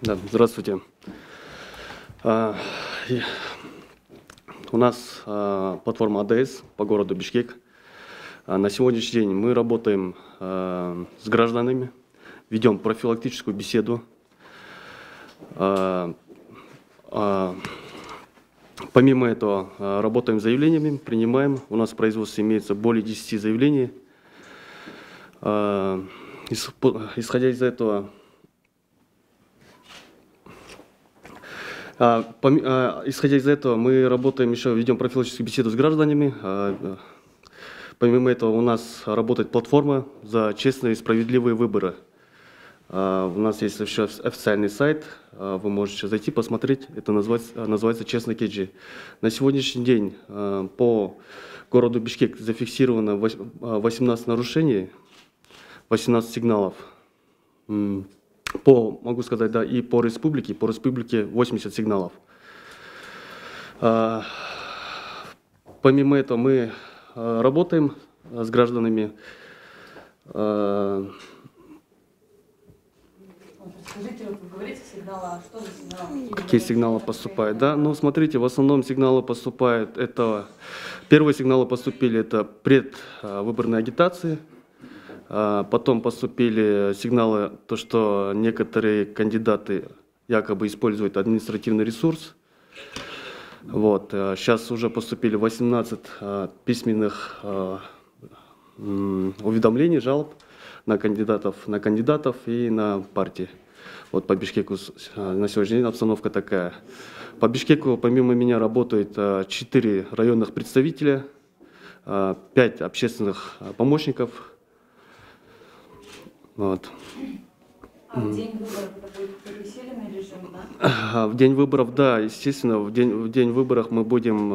Да, здравствуйте. А, У нас платформа АДС по городу Бишкек. На сегодняшний день мы работаем с гражданами, ведем профилактическую беседу. Помимо этого, работаем с заявлениями, принимаем. У нас в производстве имеется более 10 заявлений. Исходя из этого, мы работаем еще, ведем профилактическую беседу с гражданами. Помимо этого, у нас работает платформа за честные и справедливые выборы. У нас есть еще официальный сайт, вы можете зайти, посмотреть. Это называется «Честный Кеджи». На сегодняшний день по городу Бишкек зафиксировано 18 нарушений, 18 сигналов. Могу сказать, да, и по республике 80 сигналов. Помимо этого мы работаем с гражданами. Скажите, вы говорите сигналы, а что за сигналы? Какие сигналы поступают? Да, ну смотрите, в основном сигналы поступают, первые сигналы поступили, это предвыборной агитации. Потом поступили сигналы, то, что некоторые кандидаты якобы используют административный ресурс. Вот. Сейчас уже поступили 18 письменных уведомлений, жалоб на кандидатов и на партии. Вот по Бишкеку на сегодняшний день обстановка такая. По Бишкеку помимо меня работают 4 районных представителя, 5 общественных помощников. Вот. В день выборов это будет переселенный режим, да? В день выборов, да, естественно, в день выборов мы будем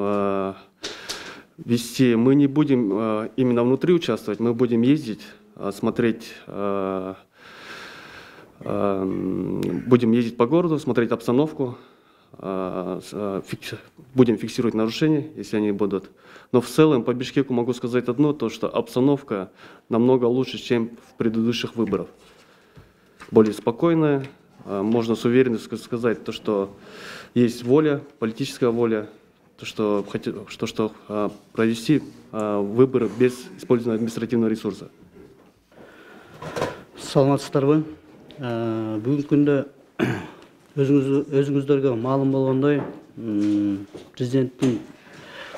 вести, мы не будем именно внутри участвовать, мы будем ездить, смотреть, будем ездить по городу, смотреть обстановку, будем фиксировать нарушения, если они будут. Но в целом по Бишкеку могу сказать одно, то что обстановка намного лучше, чем в предыдущих выборах. Более спокойная, можно с уверенностью сказать, то, что есть воля, политическая воля, то, что провести выборы без использования административного ресурса. Саламатсыздарбы. Бүгүнкү күндө өзүңүздөргө маалым болгондой, президенттин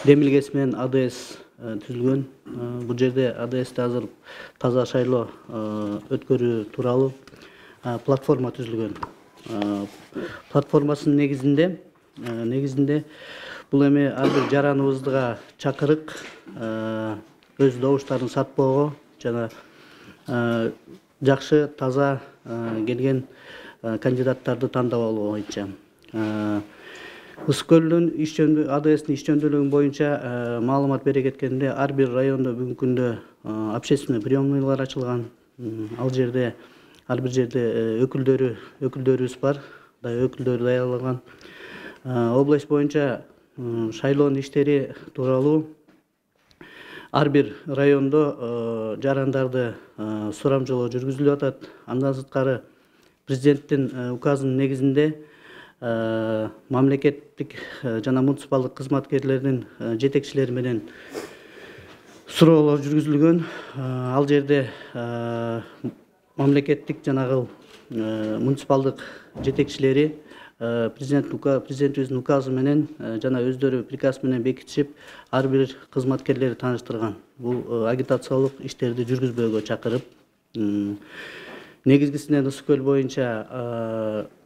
демилгеси менен АДС түзүлгөн. Бул жерде АДСти азыр таза шайлоо өткөрүү тууралуу платформа түзүлгөн. Платформасынын негизинде бул эми ар бир жараныбызга чакырык өз добуштарын сатпоого жана жакшы таза келген кандидаттарды тандап алуу боюнча. Ысык көлдүн АДСтин иш жөндөмү боюнча маалымат бере кеткенде, ар бир райондо бүгүнкү күндө общественный приемныйлар ачылган. Ал жерде ар бир жерде өкүлдөрүбүз бар, өкүлдөрү даярлаган. Область боюнча шайлоонун иштери тууралуу ар бир райондо жарандарды сурамжылоо жүргүзүлүп атат. Андан сырткары президенттин указынын негизинде мамлекеттик жана муниципалдык кызматкерлердин жетекчилери менен суроолор жүргүзүлгөн. Ал жерде мамлекеттик жанагы муниципалдык жетекчилери президентибиздин указы менен жана өздөрү приказ менен бекитишип, ар бир кызматкерлерди тааныштырган. Бул агитациялык иштерди жүргүзбөөгө чакырып, негизгисинен Ысык көл боюнча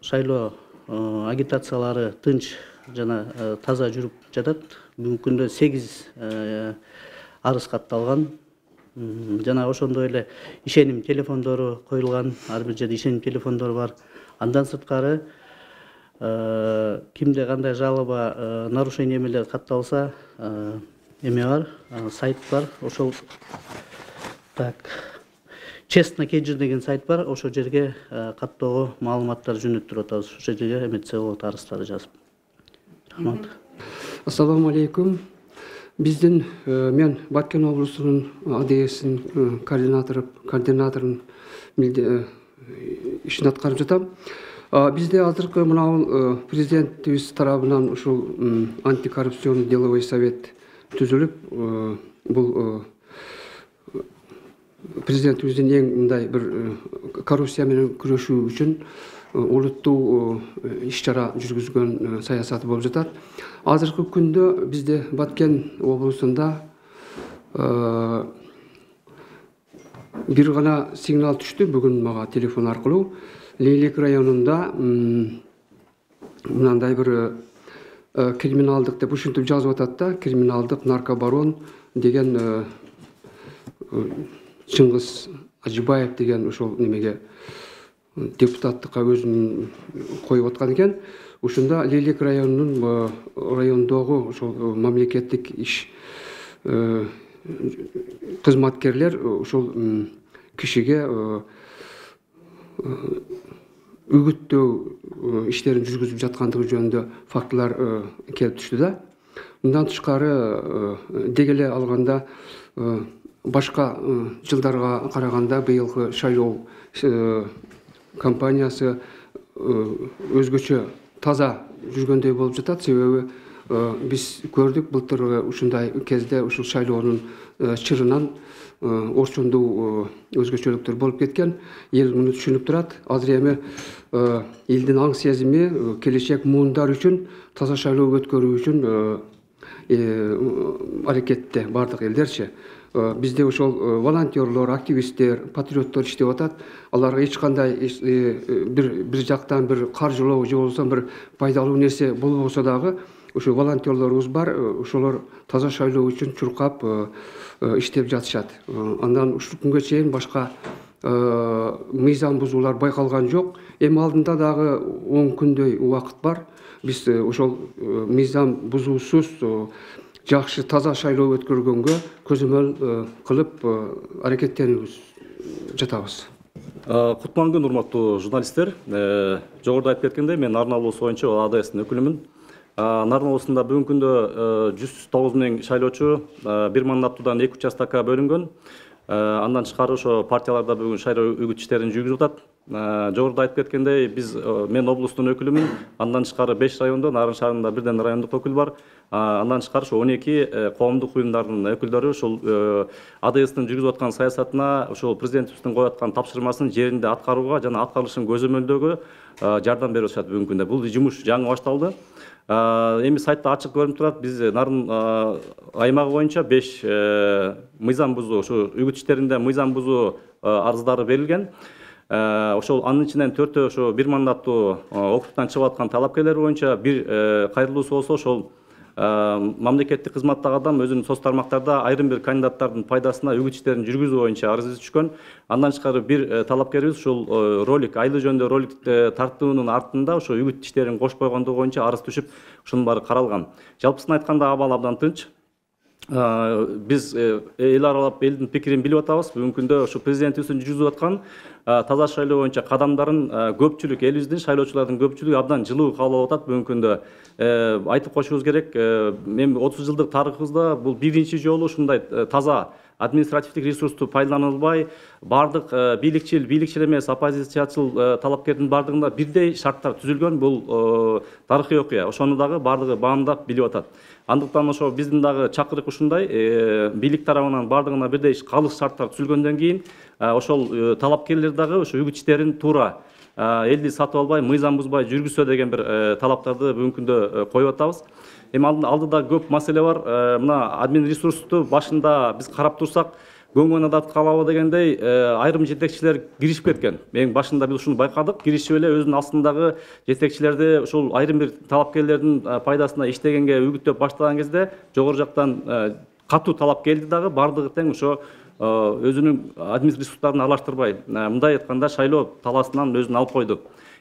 шайлоо агитациялары тынч жана таза жүрүп жатат. Бүгүнкү күндө 8 арыз катталган. Жана ошондой эле ишеним телефондору коюлган, ар бир жерде ишеним телефондору бар. Андан сырткары кимде кандай жалоба, нарушение эмелер катталса, эме бар, сайт бар. Ошол Честный Кеджи деген сайт бар. Ошол жерге каттоого маалыматтар жөнөттүрүп атабыз. Ошол жерге эметсе болот, арыздарды жазып. Рахмат. Ассаламу алейкум. Биздин мен Баткен облусунун АДС'ин координаторун ишин аткарып жатам. Бизде азыркы мынау президентибиз тарабынан ушул антикоррупционный деловой совет түзүлүп, бул президентибиздин эң мындай бир коррупция менен күрөшүү үчүн улуттуу иш-чара жүргүзгөн саясаты болуп жатат. Азыркы күндө бизде Баткен облусунда бир гана сигнал түштү бүгүн мага телефон аркылуу. Лейлек районунда мынандай бир криминалдык деп ушинтип жазып атат да, криминалдык наркобарон деген Чыңгыз Ажибаев деген ошол немеге депутаттыкка өзүн коюп аткан экен. Ушунда Лейлек районунун райондогу ошол мамлекеттик иш кызматкерлер ошол кишиге үгүттөө иштерин жүргүзүп жаткандыгы жөнүндө фактылар келип түштү да. Мындан тышкары деги эле алганда башка жылдарга караганда быйылкы шайлоо кампаниясы өзгөчө таза жүргөндөй болуп жатат. Себеби биз көрдүк былтыр ушундай кезде ушул шайлоонун чырынан орчундуу өзгөчөлүктөр болуп кеткен. Эл муну түшүнүп турат. Азыр эми элдин аң сезими келечек муундар үчүн таза шайлоо өткөрүү үчүн аракетте бардык элдерчи. Бизде ошол волонтерлор, активисттер, патриоттор иштеп атат. Аларга эч кандай бир жактан бир каржылоо же болбосо бир пайдалуу нерсе болбосо дагы ошо волонтерлорубуз бар. Ошолор таза шайлоо үчүн чуркап иштеп жатышат. Андан ушул күнгө чейин башка мыйзам бузуулар байкалган жок. Эми алдында дагы 10 күндөй убакыт бар. Биз ошол мыйзам бузуусуз жакшы таза шайлоо өткөргөнгө көзөмөл кылып аракеттенип жатабыз. Куткан күн, урматтуу журналисттер. Жогоруда айтып кеткендей, мен Нарын облусу боюнча АДСтин өкүлүмүн. Нарын облусунда бүгүнкү күндө 109 миң шайлоочу, бир мандаттуудан 2 участокко бөлүнгөн. Андан тышкары ошо партияларда бүгүн шайлоо үгүт иштерин жүргүзүп атат. Жогоруда айтып кеткендей, мен облустун өкүлүмүн. Андан тышкары 5 райондо, Нарын шаарында бирден райондук өкүл бар. Андан тышкары 12 коомдук уюмдардын өкүлдөрү ушул АДСтин жүргүзүп аткан саясатына, ушул президентибиздин коюп аткан тапшырмасын жеринде аткарууга жана аткарылышын көзөмөлдөөгө жардам берип атышат бүгүнкү күндө. Бул жумуш жаңы башталды. Эми сайтта ачык көрүнүп турат. Биз Нарын аймагы боюнча 5 мыйзам бузуу, ушу үгүт иштеринде мыйзам бузуу арыздары берилген. Ошол анын ичинен 4 ошо бир мандаттуу округтан чыгып аткан талапкерлер боюнча, бир кайрылуусу болсо ошол мамлекеттик кызматтагы адам өзүнүн соц тармактарда айрым бир кандидаттардын пайдасына үгүт иштерин жүргүзүү боюнча арыз түшкөн. Андан тышкары бир талапкерибиз ушул ролик, айлы жөнүндө ролик тартуунун артында ошо үгүт иштерин кошпой койгондугу боюнча арыз түшүп, ушунун баары каралган. Жалпысын айтканда абал абдан тынч. Биз эл аралап элдин пикирин билип атабыз. Бүгүнкү күндө ушу президентибиздин жүргүзүп аткан таза шайлоо боюнча кадамдарын көпчүлүк, элибиздин шайлоочулардын көпчүлүгү абдан жылуу каалап атат. Бүгүнкү күндө айтып коюшубуз керек, эми 30 жылдык тарыхыбызда бул биринчи жолу ушундай таза административдик ресурсту пайдаланылбай, бардык бийликчил эмес, оппозициячыл талапкердин бардыгында бирдей шарттар түзүлгөн. Бул тарыхый окуя. Ошону дагы бардыгы баамдап билип атат. Андыктан ошо биздин дагы чакырык ушундай, бийлик тарабынан бардыгына бирдей калыс шарттар түзүлгөндөн кийин ошол талапкерлер дагы ошо үгүт иштерин туура элди сатып албай, мыйзам бузбай жүргүзсө деген бир талаптарды бүгүнкү күндө коюп атабыз. Эми алдыда көп маселе бар. Мына админ ресурсту башында биз карап турсак, көңгөн адат калабы дегендей айрым жетекчилер киришип кеткен. Эң башында биз ушуну байкадык. Киришип эле өзүнүн астындагы жетекчилерди ушул айрым бир талапкерлердин пайдасына иштегенге үгүттөп баштаган кезде жогору жактан катуу талап келди дагы, бардыгы тең ошо өзүнүн админ ресурстарын аралаштырбай, мындай айтканда шайлоо таласынан өзүн алып койду.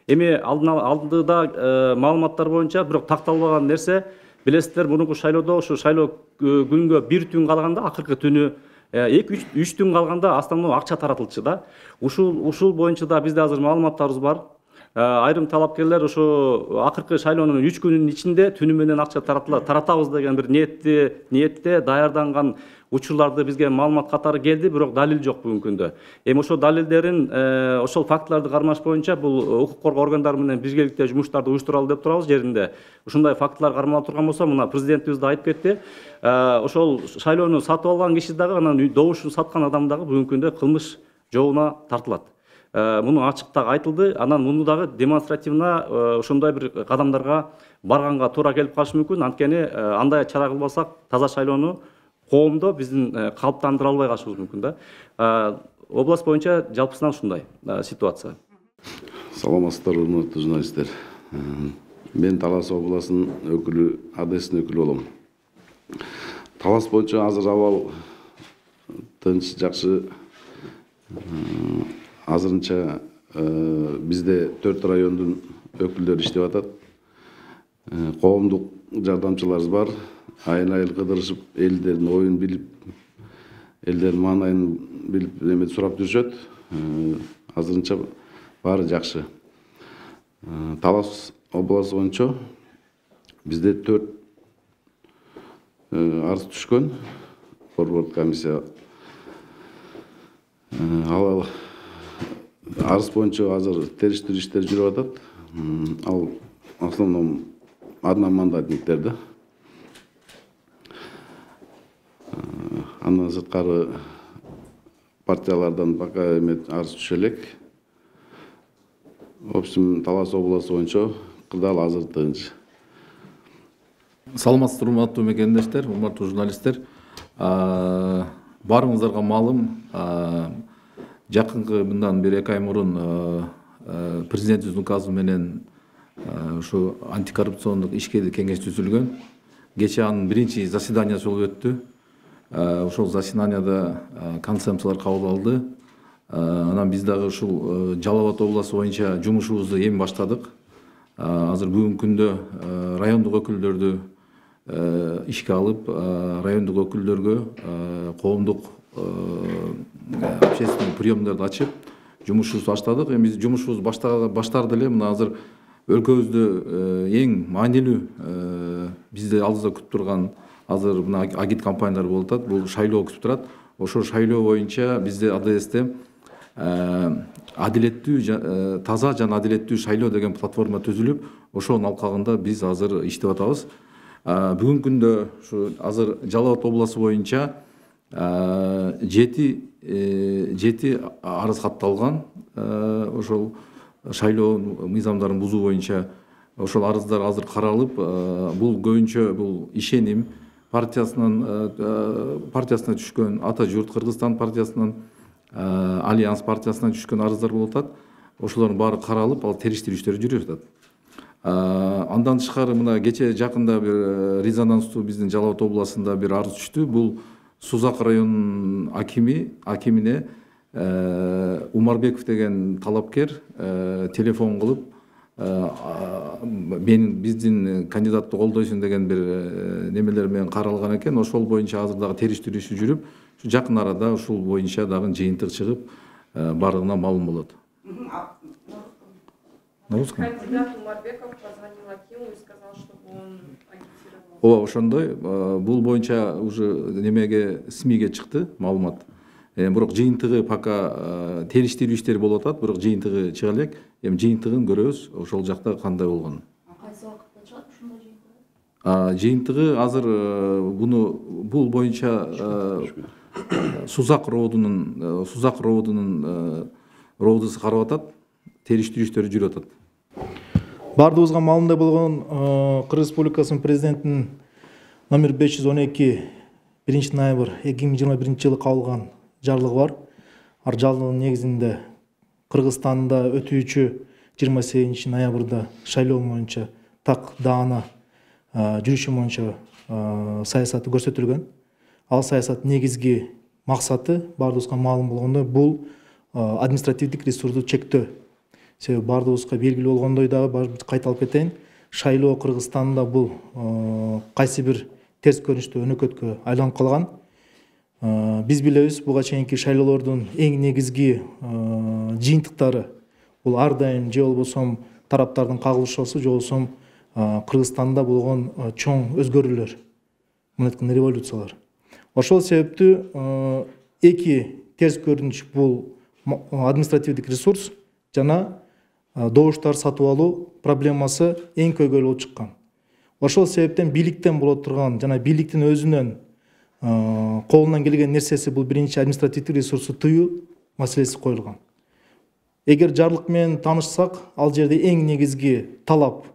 Эми алдыда маалыматтар боюнча бирок такталбаган нерсе, билесиздер, мурунку шайлоодо ушу шайлоо күнгө 1 түн калганда, акыркы түнү 2-3 түн калганда основной акча таратылчу да. Ушул боюнча да бизде азыр маалыматтарыбыз бар. айрым талапкерлер ошо акыркы шайлоонун 3 күнүнүн ичинде түнү менен акча таратабыз деген бир ниетте даярданган учурларды бизге маалымат катары келди, бирок далил жок бүгүнкү күндө. Эми ошол далилдерин, ошол фактыларды кармаш боюнча бул укук коргоо органдары менен биргеликте жумуштарды уюштуралы деп турабыз жеринде. Ушундай фактылар кармалып турган болсо, мына президентибиз да айтып кетти. Ошол шайлоону сатып алган киши дагы, анан добушун саткан адам дагы бүгүнкү күндө кылмыш жообуна тартылат. Муну ачык дагы айтылды. Анан муну дагы демонстративно ошондой бир кадамдарга барганга туура келип калышы мүмкүн. Анткени андай чара кылбасак таза шайлоону коомдо биздин калыптандыра албай калышыбыз мүмкүн да. Область боюнча жалпысынан ушундай ситуация. Саламатсыздар, урматтуу журналисттер. Мен Талас областынын өкүлү, АДСтин өкүлү болом. Талас боюнча азыр абал тынч, жакшы. Азырынча бизде 4 райондун өкүлдөрү иштеп атат. Коомдук жардамчыларыбыз бар. Айыл кыдырышып, элдердин оюн билип, элдердин маанайын билип, эме сурап жүрүшөт. Азырынча баары жакшы. Талас областы боюнча бизде 4 арыз түшкөн. Форвард комиссия. Ал арыз боюнча азыр териштирүү иштери жүрүп атат. Ал основном одномандатниктер да. Андан сырткары партиялардан пока эме арыз түшө элек. В общем, Талас областы боюнча кырдаал азыр тынч. Саламатсыздар, урматтуу мекендештер, урматтуу журналисттер. Барыңыздарга маалым, жакынкы мындан бир 2 ай мурун президентибиздин указы менен ушу антикоррупциондук ишке кеңеш түзүлгөн. Кече анын биринчи заседаниясы болуп өттү. Ошол заседанияда консенсуслар кабыл алды. Анан биз дагы ушул Жалал Абад областы боюнча жумушубузду эми баштадык. Азыр бүгүнкү күндө райондук өкүлдөрдү ишке алып, райондук өкүлдөргө коомдук общественный приемдарды ачып, жумушубузду баштадык. Эми биз жумушубузду баштарды эле. Мына азыр өлкөбүздө эң маанилүү бизди алдыбызда күтүп турган азыр мына агит кампаниялар болуп атат. Бул шайлоо күтүп турат. Ошол шайлоо боюнча бизде АДСте адилеттүү, таза жана адилеттүү шайлоо деген платформа түзүлүп, ошонун алкагында биз азыр иштеп атабыз. Бүгүнкү күндө ушу азыр Жалал Абад областы боюнча 7 арыз катталган. Ошол шайлоо мыйзамдарын бузуу боюнча ошол арыздар азыр каралып, бул көбүнчө бул ишеним партиясына түшкөн, Ата журт Кыргызстан партиясынан, Альянс партиясынан түшкөн арыздар болуп атат. Ошолордун баары каралып, ал териштирүү иштери жүрүп атат. Андан тышкары мына кече жакында бир резонанстуу биздин Жалал Абад областында бир арыз түштү. Бул Сузак районунун акимине Умарбеков деген талапкер телефон кылып, биздин кандидатты колдойсуң деген бир немелер менен каралган экен. Ошол боюнча азыр дагы териштирүү иши жүрүп, жакын арада ушул боюнча дагы жыйынтык чыгып, барлыгына маалым болот. Кандидат Умарбеков позвонил Акиму и сказал, чтобы он агитировал. Ооба, ошондой. Бул боюнча уже немеге СМИге чыкты маалымат. Бирок жыйынтыгы пока териштирүү иштери болуп атат, бирок жыйынтыгы чыга элек. Эми жыйынтыгын көрөбүз, ошол жакта кандай болгонун. Кайсы убакытта чыгат ушундай жыйынтыгы? Жыйынтыгы азыр бул боюнча Сузак роодунун роодусу карап атат, териштирүү иштери жүрүп атат. Бардыгыбызга маалымдай болгон Кыргыз Республикасынын президентинин номер 512 1 ноябрь 2021 жылы кабылган жарлыгы бар. Ар жарлыгынын негизинде Кыргызстанда өтүүчү 28 ноябрда шайлоо боюнча так даана жүрүшү боюнча саясаты көрсөтүлгөн. Ал саясат негизги максаты бардыгыбызга маалым болгондой бул административдик ресурсту чектөө. Себеби бардыгыбызга белгилүү болгондой дагы кайталап кетейин. Шайлоо Кыргызстанда бул кайсы бир терс көрүнүштүү өнөкөткө айланып калган. Биз билебиз, буга чейинки шайлоолордун эң негизги жыйынтыктары бул ар дайым же болбосо тараптардын кагылышасы же болбосо Кыргызстанда болгон чоң өзгөрүүлөр, мындай айтканда революциялар. Ошол себептүү эки терс көрүнүш бул административдик ресурс жана добуштар сатып алуу проблемасы эң көйгөйлүү болуп чыккан. Ошол себептен бийликтен боло турган жана бийликтин өзүнүн колунан келген нерсеси бул биринчи административдик ресурсу тыюу маселеси коюлган. Эгер жарлык менен таанышсак, ал жерде эң негизги талап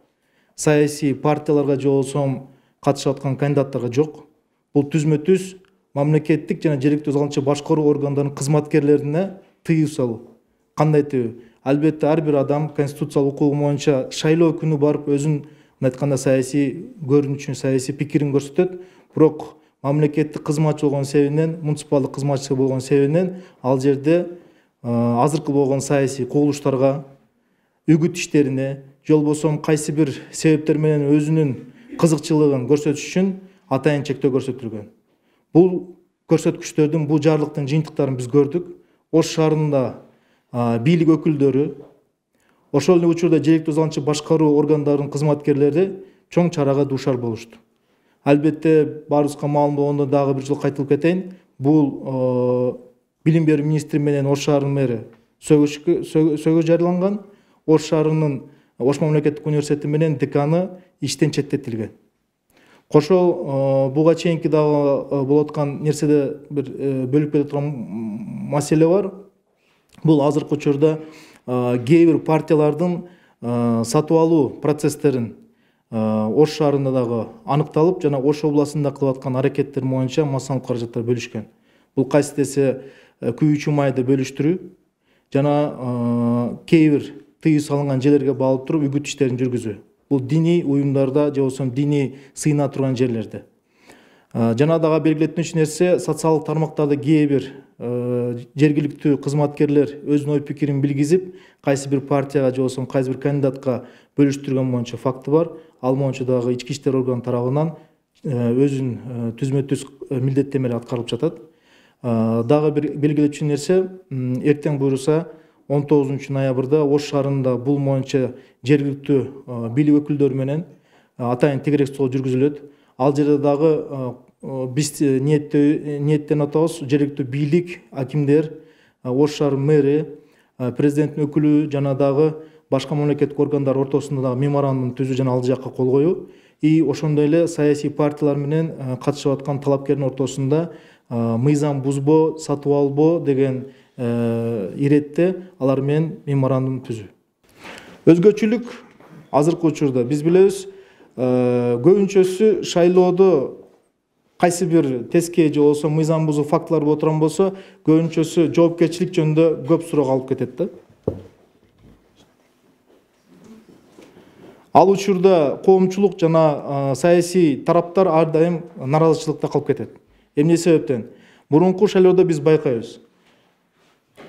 саясий партияларга же болбосо катышып аткан кандидаттарга жок. Бул түзмө-түз мамлекеттик жана жергиликтүү өз алгыча башкаруу органдарынын кызматкерлерине тыюу салуу. Кандай тыюу? Албетте ар бир адам конституциялык укугу боюнча шайлоо күнү барып өзүн айтканда саясий көрүнүшүн, саясий пикирин көрсөтөт. Бирок мамлекеттик кызматчы болгон себебинен, муниципалдык кызматчы болгон себебинен ал жерде азыркы болгон саясий кубулуштарга, үгүт иштерине, же болбосо кайсы бир себептер менен өзүнүн кызыкчылыгын көрсөтүш үчүн атайын чектөө көрсөтүлгөн. Бул көрсөткүчтөрдүн, бул жарлыктын жыйынтыктарын биз көрдүк. Ош шаарында бийлик өкүлдөрү, ошол эле учурда жергиликтүү өз алгыча башкаруу органдарынын кызматкерлери чоң чарага дуушар болушту. Албетте баарыбызга маалым болгондо дагы бир жолу кайтылып кетейин. Бул билим берүү министри менен Ош шаарынын мэри сөөгө жарыяланган. Ош шаарынын Ош мамлекеттик университети менен деканы иштен четтетилген. Кошо буга чейинки дагы болуп аткан нерседе бир бөлүп кете турган маселе бар. Бул азыркы учурда кээ бир партиялардын сатып алуу процесстерин Ош шаарында дагы аныкталып, жана Ош областында кылып аткан аракеттер боюнча массалык каражаттар бөлүшкөн. Бул кайсы десе күйүүчү майды бөлүштүрүү жана кээ бир тыюу салынган жерлерге багылып туруп үгүт иштерин жүргүзүү. Бул диний уюмдарда же болбосо диний сыйына турган жерлерде. Жана дагы белгилетүүчү нерсе, социалдык тармактарда кээ бир жергиликтүү кызматкерлер өзүнүн ой пикирин билгизип, кайсы бир партияга же болбосо кайсы бир кандидатка бөлүштүргөн боюнча факты бар. Ал боюнча дагы ички иштер органы тарабынан өзүнүн түзмө-түз милдеттемелери аткарылып жатат. Дагы бир белгилечү нерсе, эртең буюрса 19 ноябрда Ош шаарында бул боюнча жергиликтүү бийлик өкүлдөрү менен атайын тегерек сот жүргүзүлөт. Ал жерде дагы биз ниеттен атабыз, жергиликтүү бийлик, акимдер, Ош шаарынын мэри, президенттин өкүлү жана дагы башка мамлекеттик органдар ортосунда дагы меморандум түзүү жана ал жакка кол коюу. И ошондой эле саясий партиялар менен катышып аткан талапкердин ортосунда мыйзам бузбоо, сатып албоо деген иретте алар менен меморандум түзүү. Өзгөчөлүк азыркы учурда биз билебиз, көбүнчөсү шайлоодо кайсы бир теске же болбосо мыйзам бузуу фактылар боло турган болсо, көбүнчөсү жоопкерчилик жөнүндө көп суроо алып кетет да. Ал учурда коомчулук жана саясий тараптар ар дайым наразычылыкта калып кетет. Эмне себептен? Мурунку шайлоодо биз байкайбыз.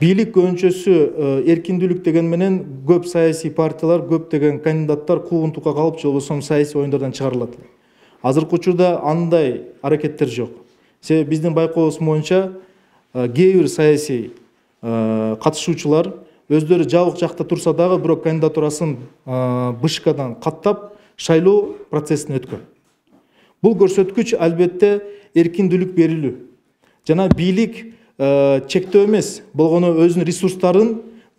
Бийлик көбүнчөсү эркиндүүлүк деген менен көп саясий партиялар, көп деген кандидаттар куугунтукка калып, же болбосо саясий оюндардан чыгарылат. Азыркы учурда андай аракеттер жок. Себеби биздин байкообуз боюнча кээ бир саясий катышуучулар өздөрү жабык жакта турса дагы бирок кандидатурасын бышкадан каттап шайлоо процессине өткөн. Бул көрсөткүч албетте эркиндүүлүк берилүү. Жана бийлик чектөө эмес, болгону өзүнүн ресурстарын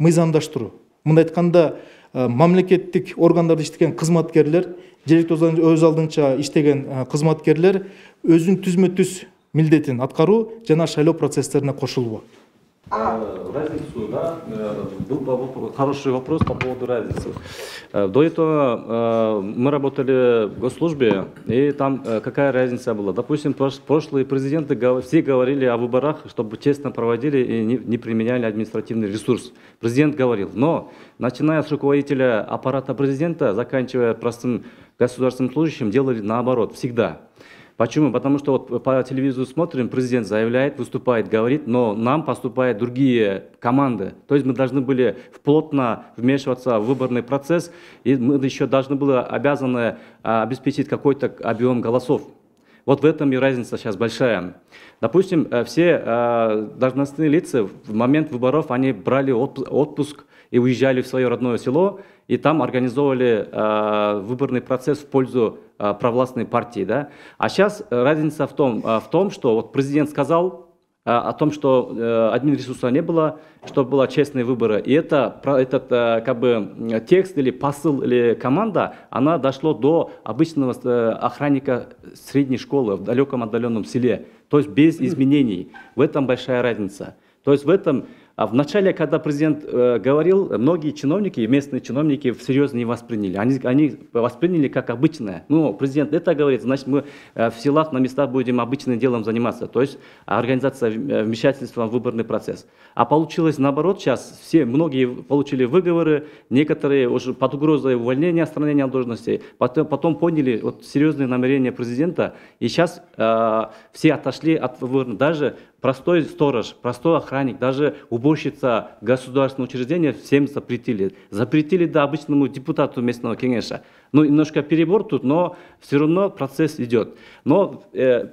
мыйзамдаштыруу. Мындай айтканда, мамлекеттик органдарда иштеген кызматкерлер, жергиликтүү өз алдынча иштеген кызматкерлер өзүнүн түзмө-түз милдетин аткаруу жана шайлоо процесстерине кошулуу. Разницу, да, был хороший вопрос по поводу разницы. До этого мы работали в госслужбе, и там какая разница была? Допустим, прошлые президенты все говорили о выборах, чтобы честно проводили и не применяли административный ресурс. Президент говорил, но начиная с руководителя аппарата президента, заканчивая простым государственным служащим, делали наоборот, всегда. Почему? Потому что вот по телевизору смотрим, президент заявляет, выступает, говорит, но нам поступают другие команды. То есть мы должны были плотно вмешиваться в выборный процесс, и мы еще должны были обязаны обеспечить какой-то объем голосов. Вот в этом и разница сейчас большая. Допустим, все должностные лица в момент выборов, они брали отпуск и уезжали в свое родное село, и там организовывали выборный процесс в пользу провластной партии. Да? А сейчас разница в том, что вот президент сказал о том, что админресурса не было, чтобы были честные выборы. И этот как бы текст или посыл или команда, она дошла до обычного охранника средней школы в далеком отдаленном селе. То есть без изменений. В этом большая разница. То есть в этом... А в начале, когда президент говорил, многие чиновники, местные чиновники всерьез не восприняли. Они восприняли как обычное. Ну, президент это говорит, значит, мы в селах на местах будем обычным делом заниматься. То есть организация вмешательства в выборный процесс. А получилось наоборот, сейчас многие получили выговоры, некоторые уже под угрозой увольнения, отстранения от должности. Потом поняли вот, серьезные намерения президента. И сейчас все отошли от выборов. Даже простой сторож, простой охранник, даже уборщица государственного учреждения всем запретили. Запретили да, обычному депутату местного кеңеша. Ну, немножко перебор тут, но все равно процесс идет. Но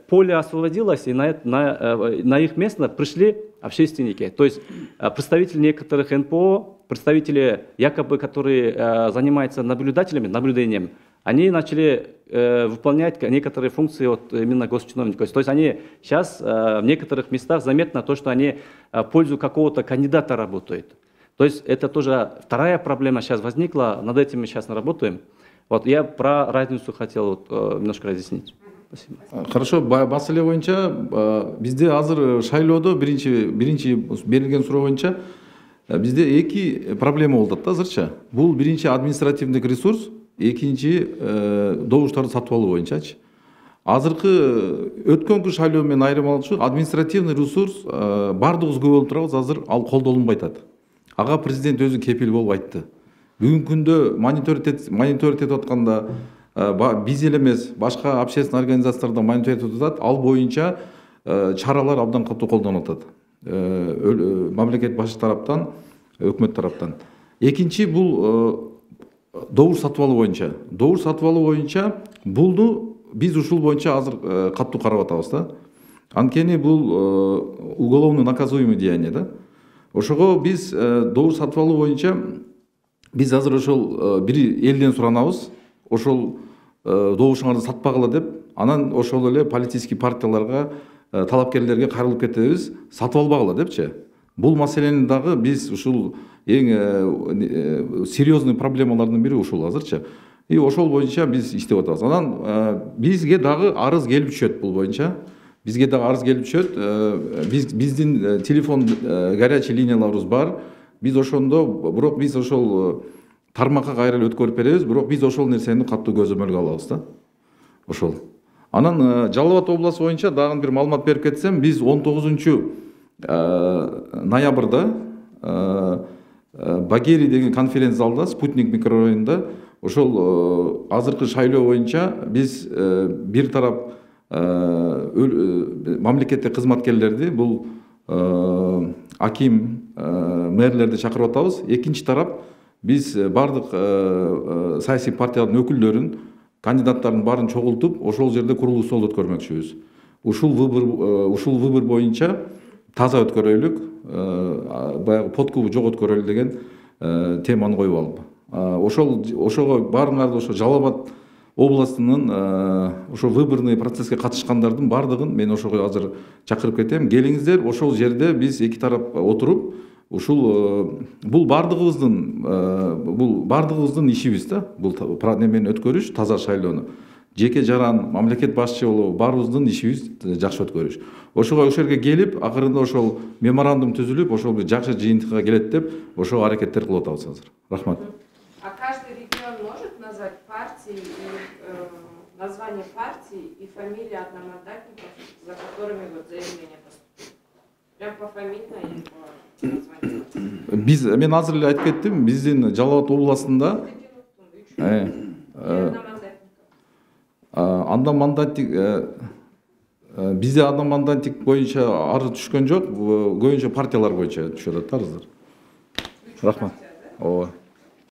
поле освободилось, и на их место пришли общественники. То есть представители некоторых НПО, представители якобы, которые занимаются наблюдением, они начали выполнять некоторые функции от именно госчиновников. То есть они сейчас в некоторых местах заметно то, что они в пользу какого-то кандидата работают. То есть это тоже вторая проблема сейчас возникла, над этим мы сейчас работаем. Вот я про разницу хотел немножко разъяснить. Спасибо. Хорошо, маселе боюнча бизде азыр шайлоодо биринчи берилген суроо боюнча бизде эки проблема болуп атат да азырча. Бул биринчи административдик ресурс, экинчи добуштарды сатып алуу боюнчачы. Азыркы өткөнкү шайлоо менен айырмалыгы административный ресурс бардыгыбыз көп болуп турабыз, азыр ал колдолунбай атат. Ага президент өзү кепил болуп айтты. Бүгүнкү күндө мониторинг этип атканда биз эле эмес, башка общественный организациялар да мониторинг этип атат. Ал боюнча чаралар абдан катуу колдонулуп атат. Мамлекет башы тараптан, өкмөт тараптан. Экинчи бул добуш сатып алуу боюнча. Добуш сатып алуу боюнча булду биз ушул боюнча азыр катуу карап атабыз да. Анткени бул уголовно наказуемый деяние да. Ошого биз добуш сатып алуу боюнча биз азыр ошол бир элден суранабыз. Ошол добушуңарды сатпагыла деп, анан ошол эле полицейский партияларга, талапкерлерге кайрылып кетебиз, сатып албагыла депчи. Бул маселени дагы биз ушул эң серьезный проблемалардын бири ушул азырчы. И ошол боюнча биз иштеп атабыз. Анан бизге дагы арыз келип түшөт бул боюнча. Бизге дагы арыз келип түшөт. Биздин телефон горячий линияларыбыз бар. Биз ошондо, бирок биз ошол тармакка кайрылып өткөрүп беребиз, бирок биз ошол нерсени катуу көзөмөлгө алабыз да. Ошол. Анан Жалал Абад областы боюнча дагы бир маалымат берип кетсем, биз 19 ноябрда Багери деген конференция залда, Спутник микрорайонунда ошол азыркы шайлоо боюнча биз бир тарап мамлекеттик кызматкерлерди, бул аким, мэрлерди чакырып атабыз. Экинчи тарап биз бардык саясий партиялардын өкүлдөрүн, кандидаттардын баарын чогултуп, ошол жерде курулуш стол өткөрмөкчүбүз. Ушул выбор боюнча таза өткөрөлүк, баягы подкупу жок өткөрөлү деген теманы коюп алып. Ошого баарыңарды ошо Жалал Абад областынын ошо выборный процесске катышкандардын бардыгын мен ошого азыр чакырып кетем. Келиңиздер, ошол жерде биз эки тарап отуруп, ушул бул бардыгыбыздын ишибиз да. Бул немени өткөрүш, таза шайлоону. Жеке жаран, мамлекет башчы болуу, баарыбыздын ишибиз жакшы өткөрүш. Ошого ошол жерге келип, акырында ошол меморандум түзүлүп, ошол бир жакшы жыйынтыкка келет деп, ошого аракеттер кылып атабыз азыр. Рахмат. А каждый регион может назвать партии, название партии и фамилии одномандатников, за которыми вот заявление поступило? Прям пофамильно или по названию? Биз, мен азыр эле айтып кеттим, биздин Жалал Абад областында одномандатник бизде одномандатник боюнча арыз түшкөн жок, көбүнчө партиялар боюнча түшүп атат арыздар. Рахмат. Ооба.